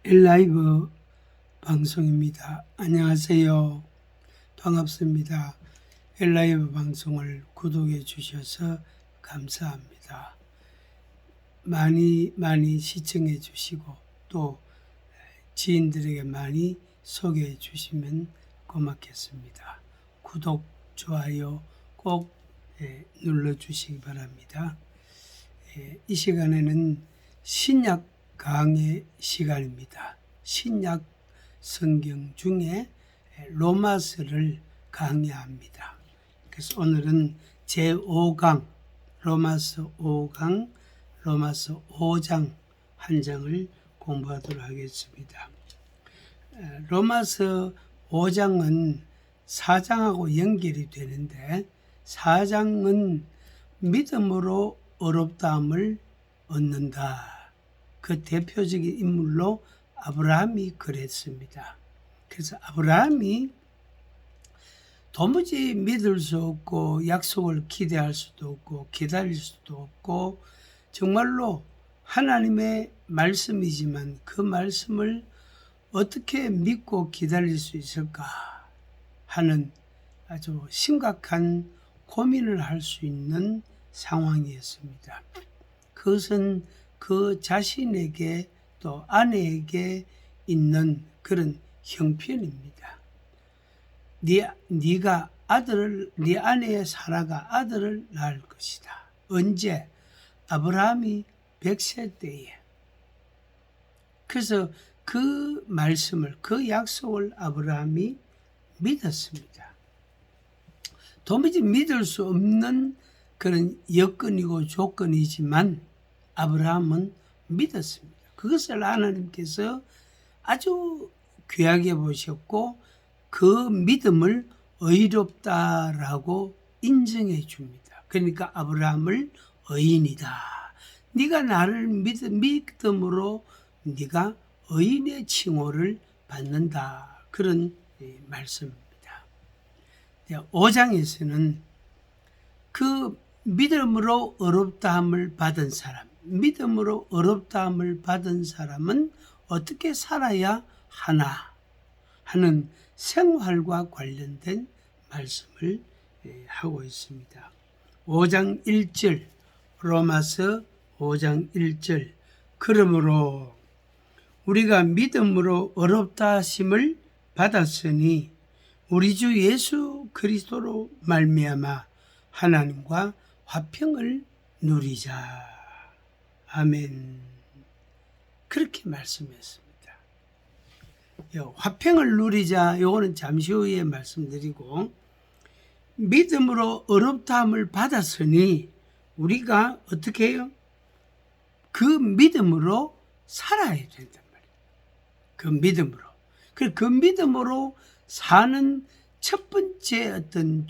일라이브 방송입니다. 안녕하세요. 반갑습니다. 일라이브 방송을 구독해 주셔서 감사합니다. 많이 시청해 주시고 또 지인들에게 많이 소개해 주시면 고맙겠습니다. 구독, 좋아요 꼭 눌러 주시기 바랍니다. 이 시간에는 신약 강의 시간입니다. 신약 성경 중에 로마서를 강의합니다. 그래서 오늘은 제5강 로마서 5강 로마서 5장 한 장을 공부하도록 하겠습니다. 로마서 5장은 4장하고 연결이 되는데 4장은 믿음으로 어렵다함을 얻는다. 그 대표적인 인물로 아브라함이 그랬습니다. 그래서 아브라함이 도무지 믿을 수 없고 약속을 기대할 수도 없고 기다릴 수도 없고 정말로 하나님의 말씀이지만 그 말씀을 어떻게 믿고 기다릴 수 있을까 하는 아주 심각한 고민을 할 수 있는 상황이었습니다. 그것은 그 자신에게 또 아내에게 있는 그런 형편입니다. 네가 아들을 네 아내의 사라가 아들을 낳을 것이다. 언제? 아브라함이 100세 때에. 그래서 그 말씀을 그 약속을 아브라함이 믿었습니다. 도무지 믿을 수 없는 그런 여건이고 조건이지만 아브라함은 믿었습니다. 그것을 하나님께서 아주 귀하게 보셨고 그 믿음을 의롭다라고 인정해 줍니다. 그러니까 아브라함을 의인이다. 네가 나를 믿음으로 네가 의인의 칭호를 받는다. 그런 말씀입니다. 5장에서는 그 믿음으로 어렵다함을 받은 사람, 믿음으로 어렵다함을 받은 사람은 어떻게 살아야 하나 하는 생활과 관련된 말씀을 하고 있습니다. 5장 1절, 로마서 5장 1절, 그러므로 우리가 믿음으로 어렵다 하심을 받았으니 우리 주 예수 그리스도로 말미암아 하나님과 화평을 누리자. 아멘. 그렇게 말씀했습니다. 화평을 누리자. 요거는 잠시 후에 말씀드리고 믿음으로 어렵다함을 받았으니 우리가 어떻게 해요? 그 믿음으로 살아야 된단 말이에요. 그 믿음으로. 그 믿음으로 사는 첫 번째 어떤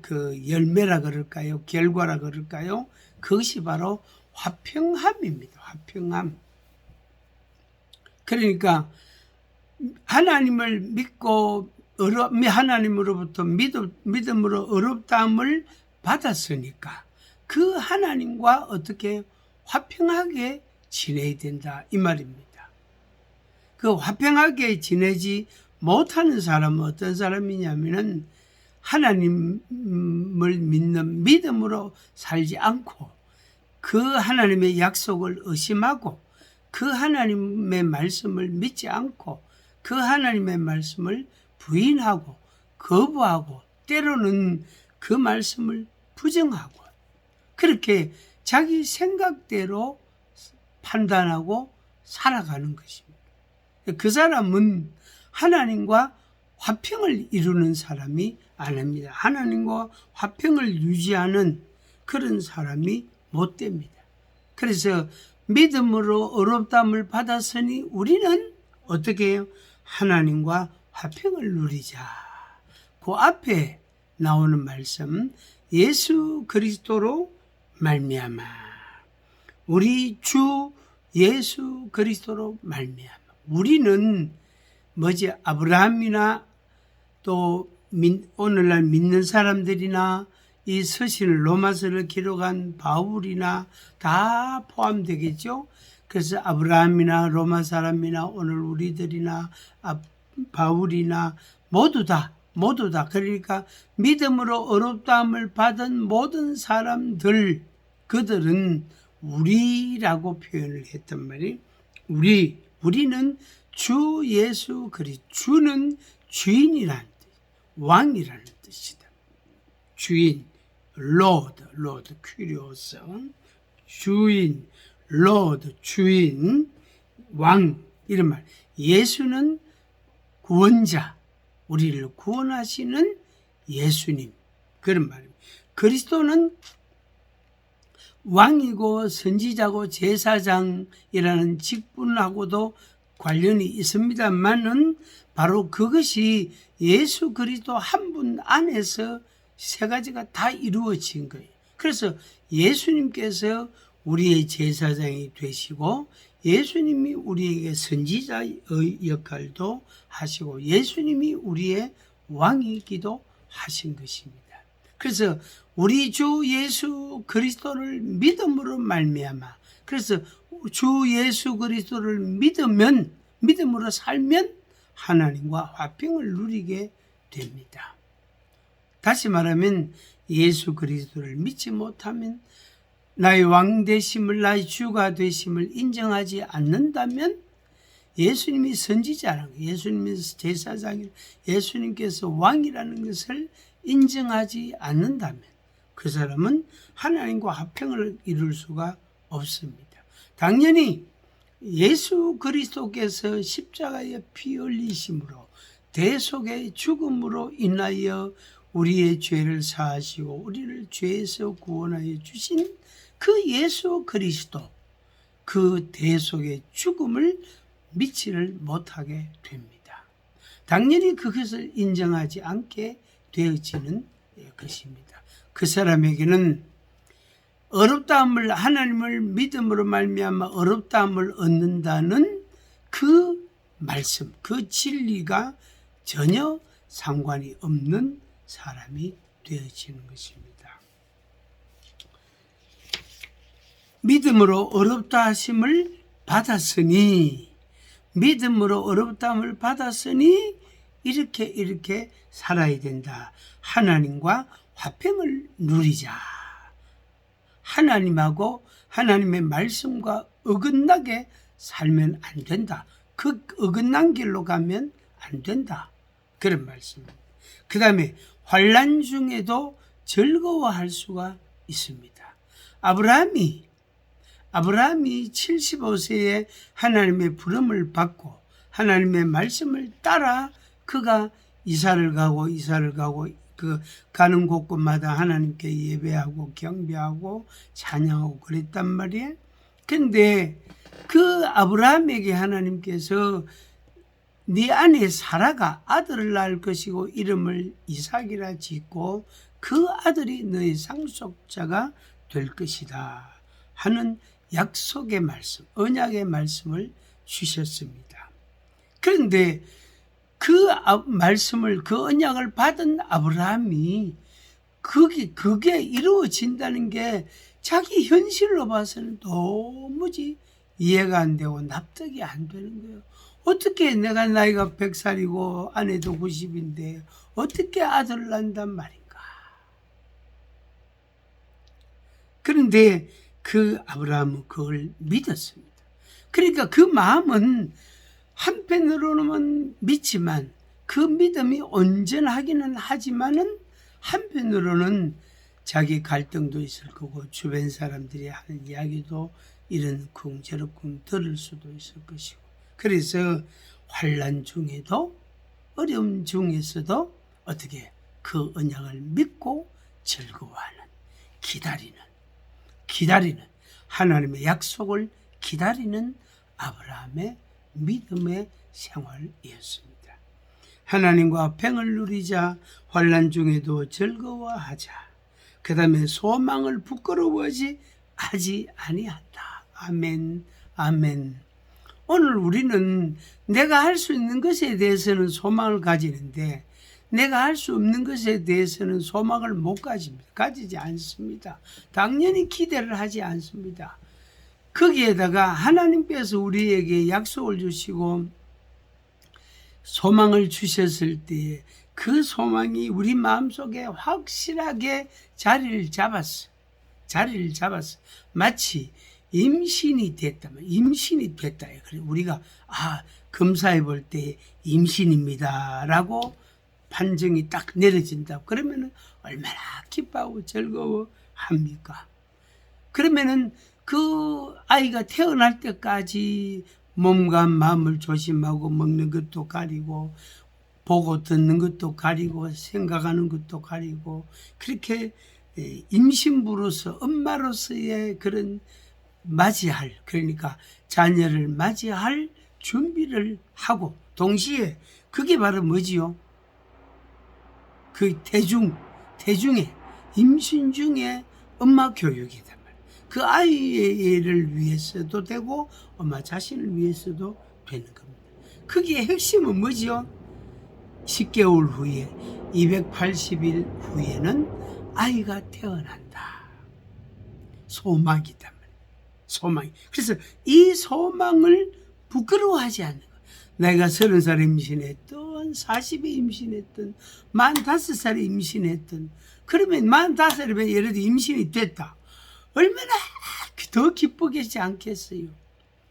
그 열매라 그럴까요? 결과라 그럴까요? 그것이 바로 화평함입니다. 화평함. 그러니까 하나님을 믿고 하나님으로부터 믿음으로 어렵다함을 받았으니까 그 하나님과 어떻게 화평하게 지내야 된다 이 말입니다. 그 화평하게 지내지 못하는 사람은 어떤 사람이냐면은 하나님을 믿는 믿음으로 살지 않고 그 하나님의 약속을 의심하고 그 하나님의 말씀을 믿지 않고 그 하나님의 말씀을 부인하고 거부하고 때로는 그 말씀을 부정하고 그렇게 자기 생각대로 판단하고 살아가는 것입니다. 그 사람은 하나님과 화평을 이루는 사람이 아닙니다. 하나님과 화평을 유지하는 그런 사람이 못 됩니다. 그래서 믿음으로 어렵다함을 받았으니 우리는 어떻게 해요? 하나님과 화평을 누리자. 그 앞에 나오는 말씀 예수 그리스도로 말미암아 우리 주 예수 그리스도로 말미암아 우리는 뭐지? 아브라함이나 또 오늘날 믿는 사람들이나 이 서신을 로마서를 기록한 바울이나 다 포함되겠죠. 그래서 아브라함이나 로마 사람이나 오늘 우리들이나 바울이나 모두 다 그러니까 믿음으로 어렵다함을 받은 모든 사람들, 그들은 우리라고 표현을 했단 말이에요. 우리는 주 예수 그리스도, 주는 주인이라는 뜻, 왕이라는 뜻이다. 주인, 로드, 큐리오스, 주인, 로드, 주인, 왕, 이런 말. 예수는 구원자, 우리를 구원하시는 예수님, 그런 말입니다. 그리스도는 왕이고 선지자고 제사장이라는 직분하고도 관련이 있습니다만은 바로 그것이 예수 그리스도 한 분 안에서 세 가지가 다 이루어진 거예요. 그래서 예수님께서 우리의 제사장이 되시고 예수님이 우리에게 선지자의 역할도 하시고 예수님이 우리의 왕이기도 하신 것입니다. 그래서 우리 주 예수 그리스도를 믿음으로 말미암아, 그래서 주 예수 그리스도를 믿음으로 살면 하나님과 화평을 누리게 됩니다. 다시 말하면 예수 그리스도를 믿지 못하면, 나의 왕 되심을, 나의 주가 되심을 인정하지 않는다면, 예수님이 선지자라는, 예수님이 제사장이, 예수님께서 왕이라는 것을 인정하지 않는다면 그 사람은 하나님과 화평을 이룰 수가 없습니다. 당연히 예수 그리스도께서 십자가에 피 흘리심으로 대속의 죽음으로 인하여 우리의 죄를 사하시고 우리를 죄에서 구원하여 주신 그 예수 그리스도, 그 대속의 죽음을 믿지를 못하게 됩니다. 당연히 그것을 인정하지 않게 되어지는 것입니다. 그 사람에게는 어렵다함을, 하나님을 믿음으로 말미암아 어렵다함을 얻는다는 그 말씀, 그 진리가 전혀 상관이 없는 사람이 되어지는 것입니다. 믿음으로 어렵다 하심을 받았으니, 믿음으로 어렵다함을 받았으니 이렇게 살아야 된다. 하나님과 화평을 누리자. 하나님하고 하나님의 말씀과 어긋나게 살면 안 된다. 그 어긋난 길로 가면 안 된다. 그런 말씀입니다. 그 다음에 환난 중에도 즐거워할 수가 있습니다. 아브라함이 75세에 하나님의 부름을 받고 하나님의 말씀을 따라 그가 이사를 가고 그 가는 곳곳마다 하나님께 예배하고 경배하고 찬양하고 그랬단 말이에요. 근데 그 아브라함에게 하나님께서 네 아내 사라가 아들을 낳을 것이고 이름을 이삭이라 짓고 그 아들이 너의 상속자가 될 것이다 하는 약속의 말씀, 언약의 말씀을 주셨습니다. 그런데 그 말씀을, 그 언약을 받은 아브라함이 그게 이루어진다는 게 자기 현실로 봐서는 도무지 이해가 안 되고 납득이 안 되는 거예요. 어떻게 내가 나이가 100살이고 아내도 90인데 어떻게 아들을 낳는단 말인가. 그런데 그 아브라함은 그걸 믿었습니다. 그러니까 그 마음은 한편으로는 믿지만 그 믿음이 온전하기는 하지만은 한편으로는 자기 갈등도 있을 거고 주변 사람들이 하는 이야기도 이런 쿵저럭쿵 들을 수도 있을 것이고, 그래서 환난 중에도 어려움 중에서도 어떻게 그 언약을 믿고 즐거워하는, 기다리는 하나님의 약속을 기다리는 아브라함의 믿음의 생활이었습니다. 하나님과 화평을 누리자, 환난 중에도 즐거워하자. 그 다음에 소망을 부끄러워하지 아니한다. 아멘, 아멘. 오늘 우리는 내가 할 수 있는 것에 대해서는 소망을 가지는데 내가 할 수 없는 것에 대해서는 소망을 못 가집니다. 가지지 않습니다. 당연히 기대를 하지 않습니다. 거기에다가 하나님께서 우리에게 약속을 주시고 소망을 주셨을 때에 그 소망이 우리 마음속에 확실하게 자리를 잡았어. 마치 임신이 됐다면 임신이 됐다. 그래 우리가 검사해 볼 때 임신입니다라고 판정이 딱 내려진다. 그러면은 얼마나 기뻐하고 즐거워합니까? 그러면은 그 아이가 태어날 때까지 몸과 마음을 조심하고 먹는 것도 가리고 보고 듣는 것도 가리고 생각하는 것도 가리고 그렇게 임신부로서 엄마로서의 그런 맞이할 그러니까 자녀를 맞이할 준비를 하고 동시에 그게 바로 뭐지요? 그 대중의 임신 중에 엄마 교육이다 말이야. 그 아이를 위해서도 되고 엄마 자신을 위해서도 되는 겁니다. 그게 핵심은 뭐지요? 10개월 후에 280일 후에는 아이가 태어난다. 소망이다 말이야. 소망이. 그래서 이 소망을 부끄러워하지 않는 거야. 내가 30살에 임신했던 40에 임신했던 45살에 임신했던 그러면 45살에 예를 들어 임신이 됐다. 얼마나 더 기쁘겠지 않겠어요.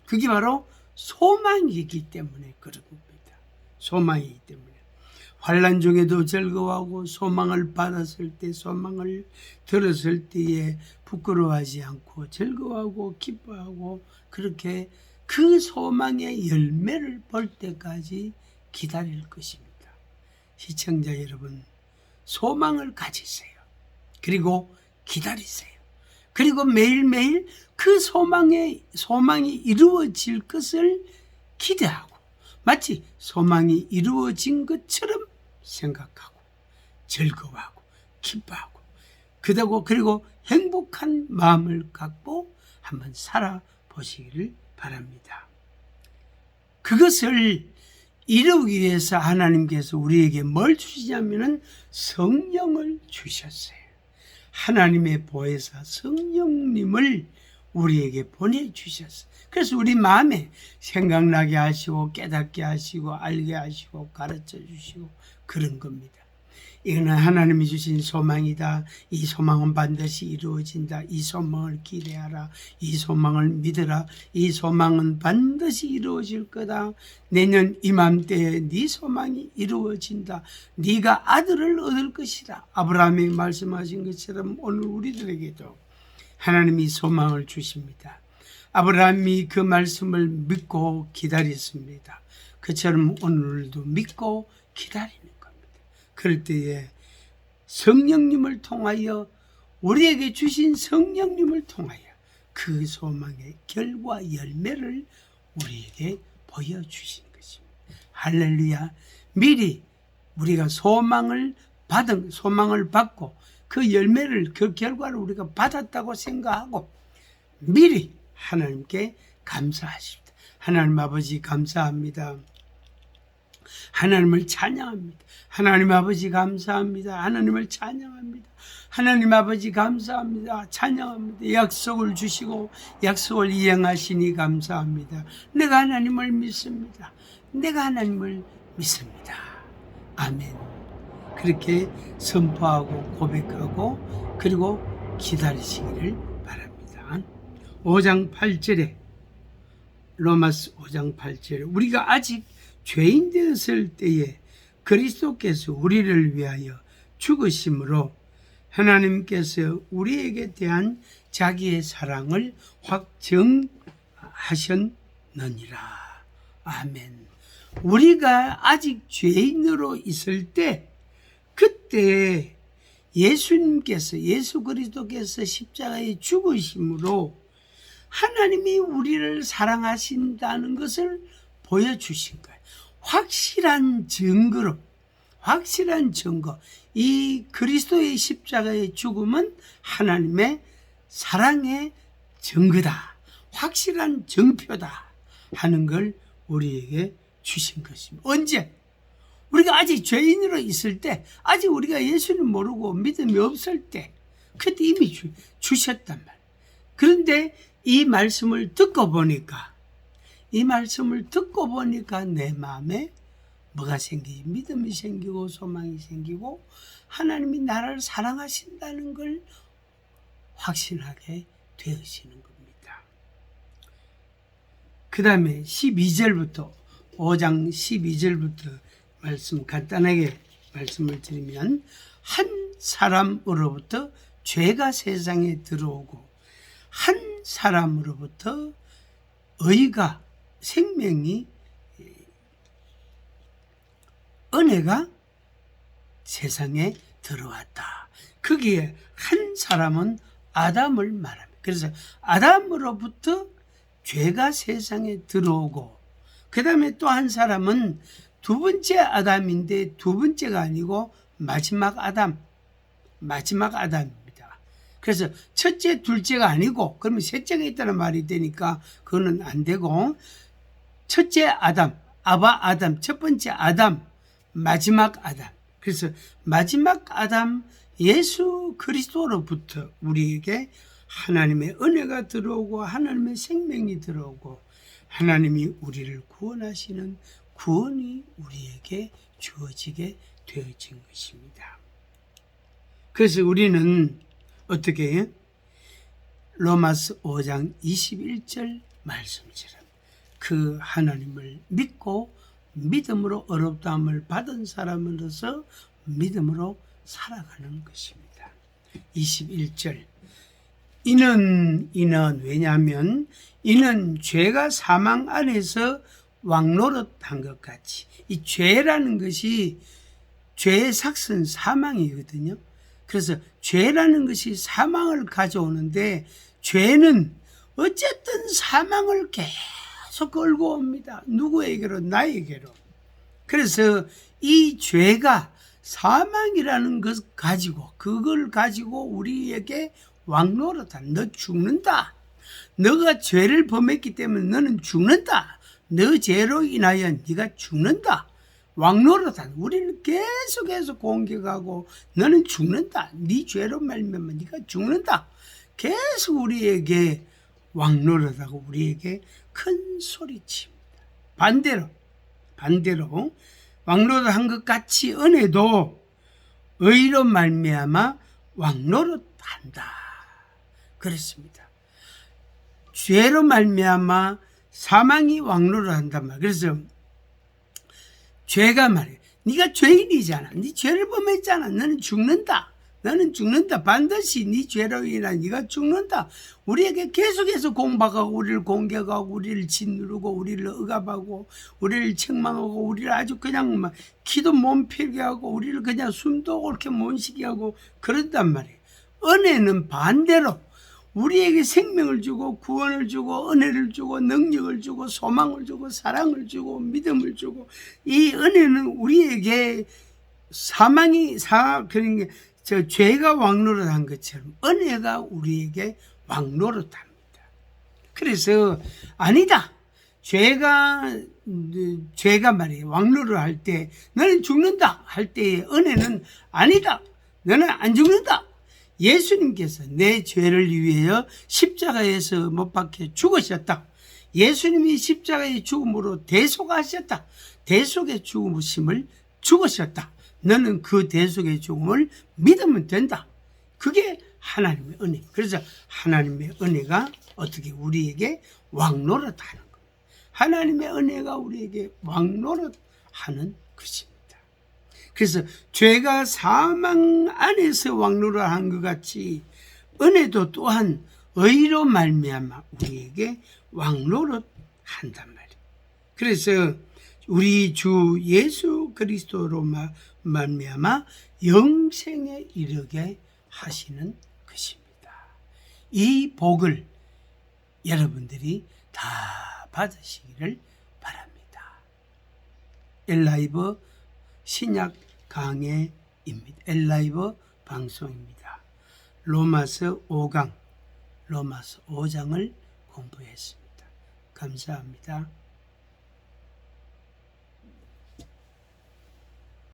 그게 바로 소망이기 때문에 그런 겁니다. 소망이기 때문에 환난 중에도 즐거워하고 소망을 받았을 때 소망을 들었을 때에 부끄러워하지 않고 즐거워하고 기뻐하고 그렇게 그 소망의 열매를 볼 때까지 기다릴 것입니다. 시청자 여러분, 소망을 가지세요. 그리고 기다리세요. 그리고 매일매일 그 소망이 이루어질 것을 기대하고 마치 소망이 이루어진 것처럼 생각하고 즐거워하고 기뻐하고 그리고 행복한 마음을 갖고 한번 살아보시기를 바랍니다. 그것을 이루기 위해서 하나님께서 우리에게 뭘 주시냐면은 성령을 주셨어요. 하나님의 보혜사 성령님을 우리에게 보내주셨어요. 그래서 우리 마음에 생각나게 하시고 깨닫게 하시고 알게 하시고 가르쳐 주시고 그런 겁니다. 이거는 하나님이 주신 소망이다. 이 소망은 반드시 이루어진다. 이 소망을 기대하라. 이 소망을 믿으라. 이 소망은 반드시 이루어질 거다. 내년 이맘때에 네 소망이 이루어진다. 네가 아들을 얻을 것이다. 아브라함이 말씀하신 것처럼 오늘 우리들에게도 하나님이 소망을 주십니다. 아브라함이 그 말씀을 믿고 기다렸습니다. 그처럼 오늘도 믿고 기다리는 겁니다. 그럴 때에 성령님을 통하여 우리에게 주신 성령님을 통하여 그 소망의 결과 열매를 우리에게 보여주신 것입니다. 할렐루야. 미리 우리가 소망을 받고 그 열매를 그 결과를 우리가 받았다고 생각하고 미리 하나님께 감사하십니다. 하나님 아버지 감사합니다. 하나님을 찬양합니다. 하나님 아버지 감사합니다. 하나님을 찬양합니다. 하나님 아버지 감사합니다. 찬양합니다. 약속을 주시고 약속을 이행하시니 감사합니다. 내가 하나님을 믿습니다. 내가 하나님을 믿습니다. 아멘. 그렇게 선포하고 고백하고 그리고 기다리시기를 바랍니다. 5장 8절에 로마서 5장 8절에 우리가 아직 죄인 되었을 때에 그리스도께서 우리를 위하여 죽으심으로 하나님께서 우리에게 대한 자기의 사랑을 확정하셨느니라. 아멘. 우리가 아직 죄인으로 있을 때 그때 예수 그리스도께서 십자가에 죽으심으로 하나님이 우리를 사랑하신다는 것을 보여주신 거예요. 확실한 증거. 이 그리스도의 십자가의 죽음은 하나님의 사랑의 증거다. 확실한 증표다. 하는 걸 우리에게 주신 것입니다. 언제? 우리가 아직 죄인으로 있을 때, 아직 우리가 예수를 모르고 믿음이 없을 때, 그때 이미 주셨단 말이에요. 그런데 이 말씀을 듣고 보니까 내 마음에 뭐가 생기지? 믿음이 생기고 소망이 생기고 하나님이 나를 사랑하신다는 걸 확신하게 되어지는 겁니다. 그 다음에 12절부터 5장 12절부터 말씀 간단하게 말씀을 드리면 한 사람으로부터 죄가 세상에 들어오고 한 사람으로부터 의가 생명이 은혜가 세상에 들어왔다. 거기에 한 사람은 아담을 말합니다. 그래서 아담으로부터 죄가 세상에 들어오고 그 다음에 또 한 사람은 두 번째 아담인데 두 번째가 아니고 마지막 아담입니다. 그래서 첫째, 둘째가 아니고 그러면 셋째가 있다는 말이 되니까 그거는 안 되고 첫째 아담, 아바 아담, 첫 번째 아담, 마지막 아담. 그래서 마지막 아담 예수 그리스도로부터 우리에게 하나님의 은혜가 들어오고 하나님의 생명이 들어오고 하나님이 우리를 구원하시는 구원이 우리에게 주어지게 되어진 것입니다. 그래서 우리는 어떻게 해요? 로마서 5장 21절 말씀처럼 그 하나님을 믿고 믿음으로 어렵다함을 받은 사람으로서 믿음으로 살아가는 것입니다. 21절 이는 왜냐하면 이는 죄가 사망 안에서 왕노릇한 것 같이 이 죄라는 것이 죄의 삭은 사망이거든요. 그래서 죄라는 것이 사망을 가져오는데 죄는 어쨌든 사망을 계속 끌고 옵니다. 누구에게로? 나에게로. 그래서 이 죄가 사망이라는 것 가지고 그걸 가지고 우리에게 왕노릇한 너 죽는다. 너가 죄를 범했기 때문에 너는 죽는다. 너 죄로 인하여 네가 죽는다. 왕노릇한 우리를 계속해서 공격하고 너는 죽는다. 네 죄로 말미암아 네가 죽는다. 계속 우리에게 왕노릇하고 우리에게 큰 소리칩니다. 반대로 왕노릇한 것 같이 은혜도 의로 말미암아 왕노릇한다. 그렇습니다. 죄로 말미암아 사망이 왕노릇한단 말이야. 그래서 죄가 말이야. 네가 죄인이잖아. 네 죄를 범했잖아. 너는 죽는다. 반드시 네 죄로 인해 네가 죽는다. 우리에게 계속해서 공박하고 우리를 공격하고 우리를 짓누르고 우리를 억압하고 우리를 책망하고 우리를 아주 그냥 막 기도 못 펴게 하고 우리를 그냥 숨도 옳게 못 쉬게 하고 그런단 말이에요. 은혜는 반대로 우리에게 생명을 주고 구원을 주고 은혜를 주고 능력을 주고 소망을 주고 사랑을 주고 믿음을 주고 이 은혜는 우리에게 그러니까 죄가 왕노릇한 것처럼 은혜가 우리에게 왕노릇합니다. 그래서 아니다. 죄가 말이에요. 왕노릇할 때 너는 죽는다 할 때의 은혜는 아니다. 너는 안 죽는다. 예수님께서 내 죄를 위하여 십자가에서 못 박혀 죽으셨다. 예수님이 십자가의 죽음으로 대속하셨다. 대속의 죽으심을 죽으셨다. 너는 그 대속의 죽음을 믿으면 된다. 그게 하나님의 은혜. 그래서 하나님의 은혜가 어떻게 우리에게 왕노릇하는 겁니다. 하나님의 은혜가 우리에게 왕노릇하는 것입니다. 그래서 죄가 사망 안에서 왕노릇한 것 같이 은혜도 또한 의로 말미암아 우리에게 왕노릇한단 말이에요. 그래서 우리 주 예수 그리스도로 말미암아 영생에 이르게 하시는 것입니다. 이 복을 여러분들이 다 받으시기를 바랍니다. 엘라이브 신약 강해입니다. 엘라이브 방송입니다. 로마서 5장을 공부했습니다. 감사합니다.